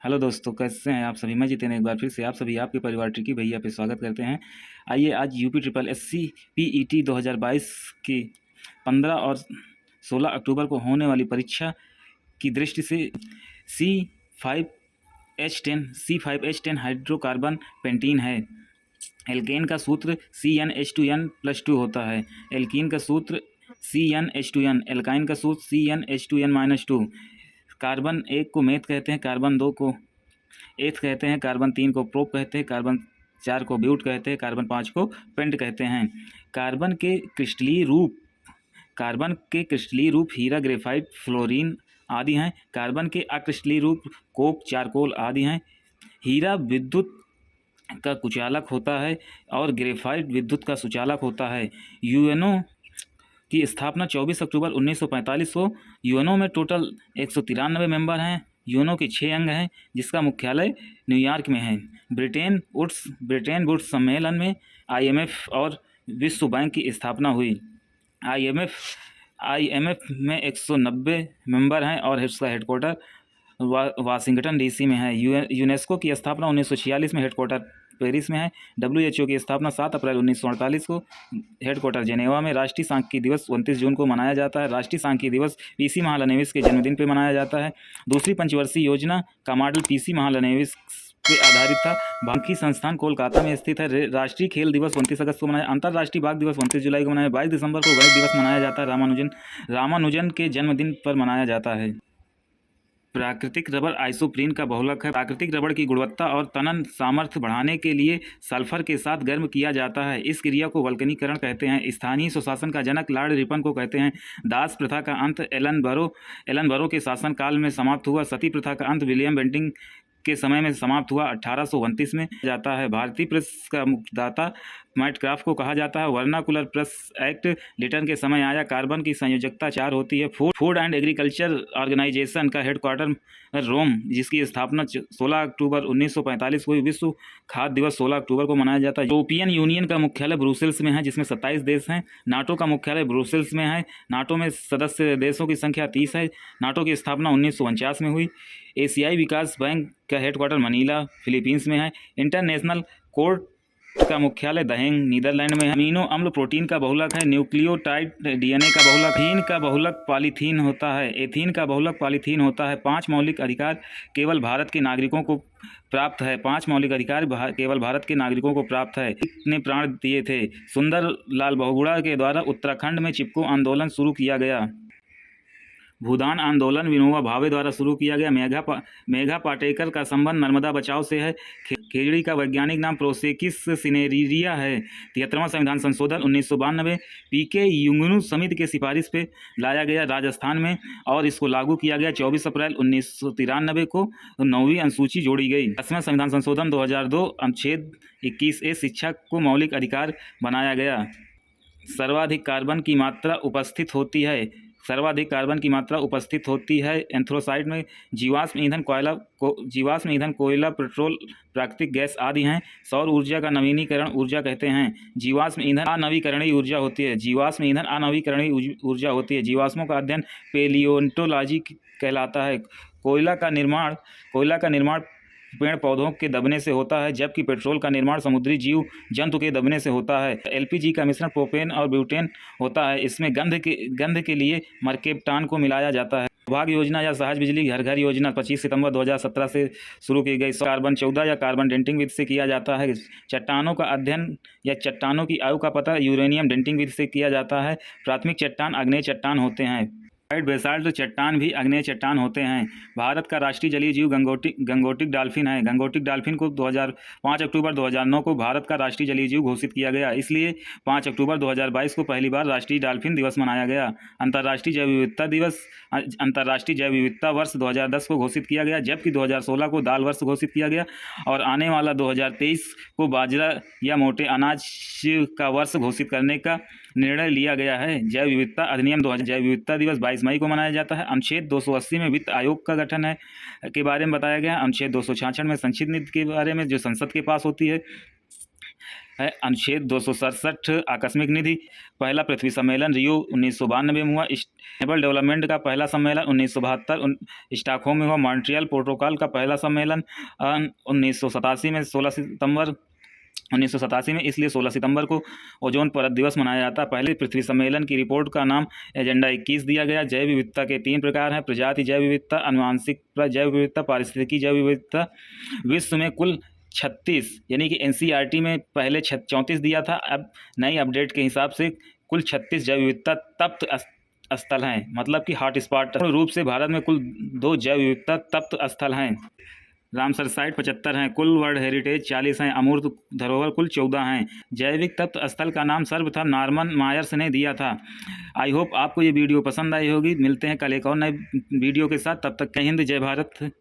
Hello दोस्तों, कैसे हैं आप सभी। मैं जितेन एक बार फिर से आप सभी आपके परिवार ट्रिकी भैया पे स्वागत करते हैं। आइए आज यूपी ट्रिपल एससी पीईटी 2022 की 15 और 16 अक्टूबर को होने वाली परीक्षा की दृष्टि से C5H10 हाइड्रोकार्बन पेंटीन है। एल्केन का सूत्र CnH2n+2 होता है। एल्कीन का सूत्र CnH2n, एल्काइन का सूत्र CnH2n-2। कार्बन 1 को मेथ कहते हैं, कार्बन 2 को एथ कहते हैं, कार्बन 3 को प्रोप कहते हैं, कार्बन 4 को ब्यूट कहते हैं, कार्बन 5 को पेंट कहते हैं। कार्बन के क्रिस्टलीय रूप हीरा, ग्रेफाइट, फ्लोरीन आदि हैं। कार्बन के अक्रिस्टलीय रूप कोक, चारकोल आदि हैं। हीरा विद्युत का कुचालक होता है और ग्रेफाइट विद्युत का सुचालक होता है। यूएनओ की स्थापना 24 अक्टूबर 1945 को। यूएनओ में टोटल 193 मेंबर हैं। यूएनओ के 6 अंग हैं, जिसका मुख्यालय न्यूयॉर्क में है। ब्रिटेन वुड्स सम्मेलन में आईएमएफ और विश्व बैंक की स्थापना हुई। आईएमएफ में 190 मेंबर हैं और इसका हेडक्वार्टर वाशिंगटन डीसी में है। यूनेस्को की स्थापना 1946 में, हेडक्वार्टर पेरिस में है। डब्ल्यूएचओ की स्थापना 7 अप्रैल 1948 को, हेडक्वार्टर जेनेवा में। राष्ट्रीय सांख्यिकी दिवस 29 जून को मनाया जाता है। राष्ट्रीय सांख्यिकी दिवस पीसी महालनोबिस के जन्मदिन पर मनाया जाता है। दूसरी पंचवर्षीय योजना का मॉडल पीसी महालनोबिस पे आधारित था। बांकी संस्थान कोलकाता में स्थित है। राष्ट्रीय खेल दिवस 29 अगस्त को मनाया। अंतर्राष्ट्रीय बाघ दिवस 29 जुलाई को मनाया। 22 दिसंबर को गणित दिवस मनाया जाता है। रामानुजन के जन्मदिन पर मनाया जाता है। प्राकृतिक रबर आइसोप्रीन का बहुलक है। प्राकृतिक रबर की गुणवत्ता और तनन सामर्थ्य बढ़ाने के लिए सल्फर के साथ गर्म किया जाता है। इस क्रिया को वल्कनीकरण कहते हैं। स्थानीय स्वशासन का जनक लॉर्ड रिपन को कहते हैं। दास प्रथा का अंत एलन बरो के शासनकाल में समाप्त हुआ। सती प्रथा का अंत विलियम बेंटिंक के समय में समाप्त हुआ। 1829 में जाता है। भारतीय प्रेस का मुख्यदाता मैटक्राफ्ट को कहा जाता है। वर्नाकुलर प्रेस एक्ट लिटन के समय आया। कार्बन की संयोजकता 4 होती है। फूड एंड एग्रीकल्चर ऑर्गेनाइजेशन का हेडक्वार्टर रोम, जिसकी स्थापना 16 अक्टूबर 1945 को हुई। विश्व खाद्य दिवस 16 अक्टूबर को मनाया जाता है। यूरोपियन यूनियन का मुख्यालय ब्रुसेल्स में है, जिसमें 27 देश हैं। नाटो का मुख्यालय ब्रुसेल्स में है। नाटो में सदस्य देशों की संख्या 30 है। नाटो की स्थापना 1949 में हुई। एशियाई विकास बैंक का हेडक्वार्टर मनीला, फिलीपींस में है। इंटरनेशनल कोर्ट का मुख्यालय द हेग, नीदरलैंड में है। अमीनो अम्ल प्रोटीन का बहुलक है। न्यूक्लियोटाइड डीएनए का बहुलक। एथीन का बहुलक पॉलीथीन होता है। 5 मौलिक अधिकार केवल भारत के नागरिकों को प्राप्त है। 5 मौलिक अधिकार केवल भारत के नागरिकों को प्राप्त है। ने प्राण दिए थे। सुंदर लाल बहुगुणा के द्वारा उत्तराखंड में चिपको आंदोलन शुरू किया गया। भूदान आंदोलन विनोबा भावे द्वारा शुरू किया गया। मेघा पाटेकर का संबंध नर्मदा बचाओ से है। खेजड़ी का वैज्ञानिक नाम प्रोसेकिस सिनेरिया है। 73वां संविधान संशोधन 1992 पीके युंगनू समिति के सिफारिश पे लाया गया राजस्थान में और इसको लागू किया गया। 24 अप्रैल 1993 को 9वीं अनुसूची जोड़ी गई। 10वां संविधान संशोधन 2002 अनुच्छेद 21A शिक्षा को मौलिक अधिकार बनाया गया। सर्वाधिक कार्बन की मात्रा उपस्थित होती है एंथ्रासाइड में। जीवाश्म ईंधन कोयला, पेट्रोल, प्राकृतिक गैस आदि हैं। सौर ऊर्जा का नवीनीकरण ऊर्जा कहते हैं। जीवाश्म ईंधन अनवीकरणीय ऊर्जा होती है। जीवाश्मों का अध्ययन पेलियोंटोलॉजी कहलाता है। कोयला का निर्माण पेड़ पौधों के दबने से होता है, जबकि पेट्रोल का निर्माण समुद्री जीव जंतु के दबने से होता है। एलपीजी का मिश्रण प्रोपेन और ब्यूटेन होता है। इसमें गंध के लिए मर्केप्टान को मिलाया जाता है। सौभाग्य योजना या सहज बिजली घर घर योजना 25 सितंबर 2017 से शुरू की गई। कार्बन 14 या कार्बन डेटिंग विधि से किया जाता है। चट्टानों का अध्ययन या चट्टानों की आयु का पता यूरेनियम डेटिंग विधि से किया जाता है। प्राथमिक चट्टान आग्नेय चट्टान होते हैं। बेसाल्ट चट्टान भी आग्नेय चट्टान होते हैं। भारत का राष्ट्रीय जलीय जीव गंगोटिक डॉल्फिन है। गंगोटिक डॉल्फिन को 5 अक्टूबर 2009 को भारत का राष्ट्रीय जलीय जीव घोषित किया गया। इसलिए 5 अक्टूबर 2022 को पहली बार राष्ट्रीय डॉल्फिन दिवस मनाया गया। अंतर्राष्ट्रीय जैव विविधता वर्ष 2010 को घोषित किया गया, जबकि 2016 को दाल वर्ष घोषित किया गया और आने वाला 2023 को बाजरा या मोटे अनाज का वर्ष घोषित करने का निर्णय लिया गया है। जैव विविधता अधिनियम जैव विविधता दिवस 22 मई को मनाया जाता है। अनुच्छेद 280 में वित्त आयोग का गठन के बारे में बताया गया है। अनुच्छेद 266 में संचित नीति के बारे में, जो संसद के पास होती है। है अनुच्छेद 267 आकस्मिक निधि। पहला पृथ्वी सम्मेलन रियो 1992 में हुआ। सस्टेनेबल डेवलपमेंट का पहला सम्मेलन 1972 स्टॉकहोम में हुआ। मॉन्ट्रियल प्रोटोकॉल का पहला सम्मेलन 1987 में 16 सितंबर 1987 में, इसलिए 16 सितंबर को ओजोन परत दिवस मनाया जाता है। पहले पृथ्वी सम्मेलन की रिपोर्ट का नाम एजेंडा 21 दिया गया। जैव विविधता के 3 प्रकार हैं: प्रजाति जैव विविधता, आनुवंशिक जैव विविधता, पारिस्थितिकी जैव विविधता। विश्व में कुल 36 यानी कि एनसीईआरटी में पहले 34 दिया था, अब नई अपडेट के हिसाब से कुल 36 जैव विविधता तप्त स्थल हैं, मतलब कि हॉट स्पॉट रूप से भारत में कुल 2 जैव विविधता तप्त स्थल हैं। रामसर साइट 75 हैं, कुल वर्ल्ड हेरिटेज 40 हैं, अमूर्त धरोहर कुल 14 हैं। जैविक तत्व स्थल का नाम सर्वप्रथम नॉर्मन मायर्स ने दिया था। आई होप आपको ये वीडियो पसंद आई होगी। मिलते हैं कल एक और नए वीडियो के साथ, तब तक जय हिंद जय भारत।